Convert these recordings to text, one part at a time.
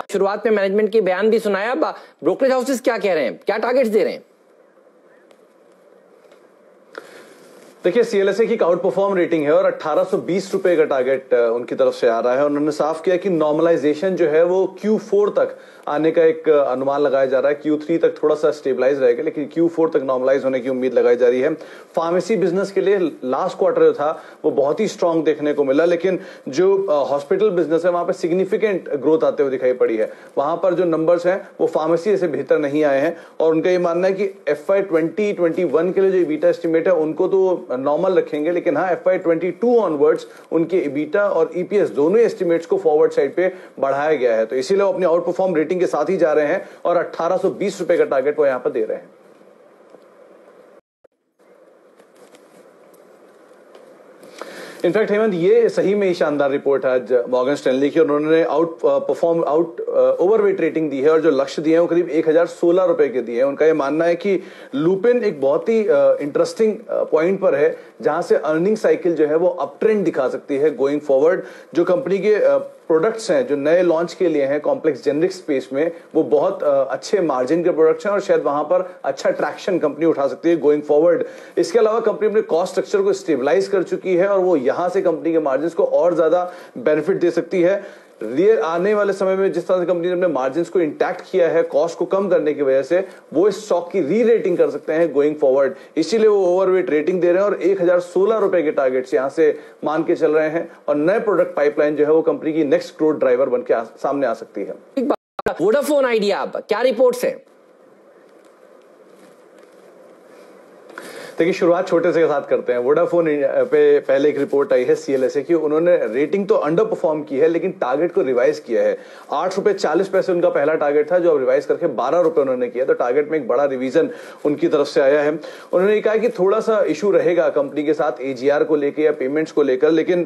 शुरुआत में मैनेजमेंट के बयान भी सुनाया, ब्रोकरेज हाउसेस क्या कह रहे हैं, क्या टारगेट्स दे रहे हैं? देखिए, सीएलएसए की आउट परफॉर्म रेटिंग है और 1820 रुपए का टारगेट उनकी तरफ से आ रहा है। उन्होंने साफ किया कि नॉर्मलाइजेशन जो है वो Q4 तक आने का एक अनुमान लगाया जा रहा है। Q3 तक थोड़ा सा स्टेबलाइज रहेगा, लेकिन Q4 तक नॉर्मलाइज होने की उम्मीद लगाई जा रही है। फार्मेसी बिजनेस के लिए लास्ट क्वार्टर जो था वो बहुत ही स्ट्रांग देखने को मिला, लेकिन जो हॉस्पिटल बिजनेस है वहां पर सिग्निफिकेंट ग्रोथ आते हुए दिखाई पड़ी है। वहां पर जो नंबर्स हैं वो फार्मेसी से बेहतर नहीं आए हैं और उनका ये मानना है कि FY 2021 के लिए जो ईबीटा एस्टिमेट है उनको तो नॉर्मल रखेंगे, लेकिन हाँ FY 22 ऑनवर्ड्स उनके ईबीटा और ईपीएस दोनों एस्टिमेट्स को फॉरवर्ड साइड पे बढ़ाया गया है। तो इसीलिए वो अपनी आउट परफॉर्म रेटिंग के साथ ही जा रहे हैं और 1820 रुपए का टारगेट वो यहां पर दे रहे हैं। इनफैक्ट हेमंत, ये सही में ही शानदार रिपोर्ट है आज मॉर्गन स्टैनली की। उन्होंने ओवरवेट रेटिंग दी है और जो लक्ष्य दिए हैं वो करीब 1016 रुपए के दिए हैं। उनका ये मानना है कि लुपिन एक बहुत ही इंटरेस्टिंग पॉइंट पर है जहां से अर्निंग साइकिल जो है वो अप ट्रेंड दिखा सकती है गोइंग फॉरवर्ड। जो कंपनी के प्रोडक्ट्स हैं जो नए लॉन्च के लिए हैं कॉम्प्लेक्स जेनरिक स्पेस में, वो बहुत अच्छे मार्जिन के प्रोडक्ट्स हैं और शायद वहां पर अच्छा ट्रैक्शन कंपनी उठा सकती है गोइंग फॉरवर्ड। इसके अलावा कंपनी अपने कॉस्ट स्ट्रक्चर को स्टेबलाइज कर चुकी है और वो यहां से कंपनी के मार्जिन को और ज्यादा बेनिफिट दे सकती है। रियल आने वाले समय में जिस तरह से कंपनी ने अपने मार्जिन को इंटैक्ट किया है कॉस्ट को कम करने की वजह से, वो इस स्टॉक की री रेटिंग कर सकते हैं गोइंग फॉरवर्ड। इसीलिए वो ओवरवेट रेटिंग दे रहे हैं और 1016 रुपए के टारगेट्स यहां से मान के चल रहे हैं और नए प्रोडक्ट पाइपलाइन जो है वो कंपनी की नेक्स्ट ग्रोथ ड्राइवर बन के सामने आ सकती है। वोडाफोन आइडिया, क्या रिपोर्ट्स है? देखिए, शुरुआत छोटे से के साथ करते हैं। वोडाफोन पे पहले एक रिपोर्ट आई है सीएलएसए की। उन्होंने रेटिंग तो अंडर परफॉर्म की है लेकिन टारगेट को रिवाइज किया है। 8 रुपए 40 पैसे उनका पहला टारगेट था जो अब रिवाइज करके 12 रुपए उन्होंने किया। तो टारगेट में एक बड़ा रिवीजन उनकी तरफ से आया है। उन्होंने कहा कि थोड़ा सा इशू रहेगा कंपनी के साथ एजीआर को लेकर या पेमेंट्स को लेकर, लेकिन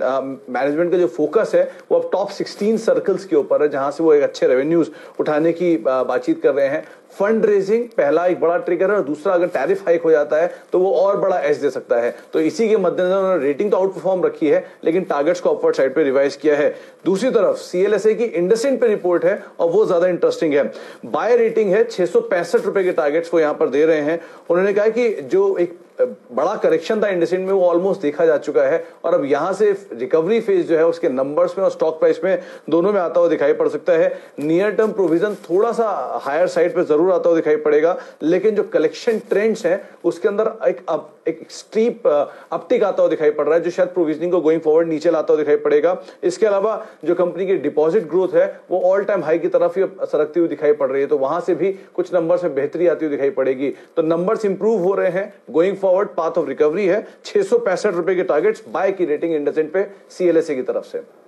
मैनेजमेंट का जो फोकस है वो अब टॉप 16 सर्कल्स के ऊपर है जहां से वो एक अच्छे रेवेन्यूज उठाने की बातचीत कर रहे हैं। फंड रेजिंग पहला एक बड़ा ट्रिगर है और दूसरा अगर टैरिफ हाइक हो जाता है तो वो और बड़ा एज दे सकता है। तो इसी के मद्देनजर उन्होंने रेटिंग तो आउट परफॉर्म रखी है लेकिन टारगेट्स को अपवर्ड साइड पे रिवाइज किया है। दूसरी तरफ सीएलएसए की इंडसेंड पे रिपोर्ट है और वो ज्यादा इंटरेस्टिंग है। बाय रेटिंग है, 665 रुपए के टारगेट्स वो यहां पर दे रहे हैं। उन्होंने कहा कि जो एक बड़ा करेक्शन था इंडसेंड में वो ऑलमोस्ट देखा जा चुका है और अब यहां से रिकवरी फेज जो है उसके नंबर्स में और स्टॉक प्राइस में दोनों में आता हुआ दिखाई पड़ सकता है। नियर टर्म प्रोविजन थोड़ा सा हायर साइड पे जरूर आता हुआ दिखाई पड़ेगा, लेकिन जो कलेक्शन ट्रेंड्स हैं उसके अंदर एक स्टीप अपटिक आता हुआ दिखाई पड़ रहा है जो शायद प्रोविजनिंग को गोइंग फॉरवर्ड नीचे लाता हुआ दिखाई पड़ेगा। इसके अलावा जो कंपनी की डिपॉजिट ग्रोथ है वो ऑल टाइम हाई की तरफ ही सरकती हुई दिखाई पड़ रही है, तो वहां से भी कुछ नंबर्स में बेहतरी आती हुई दिखाई पड़ेगी। तो नंबर्स इंप्रूव हो रहे हैं, going forward path of recovery है। 665 रुपए के टारगेट्स, बाय की रेटिंग इंडसेंड पे सीएलएसए की तरफ से।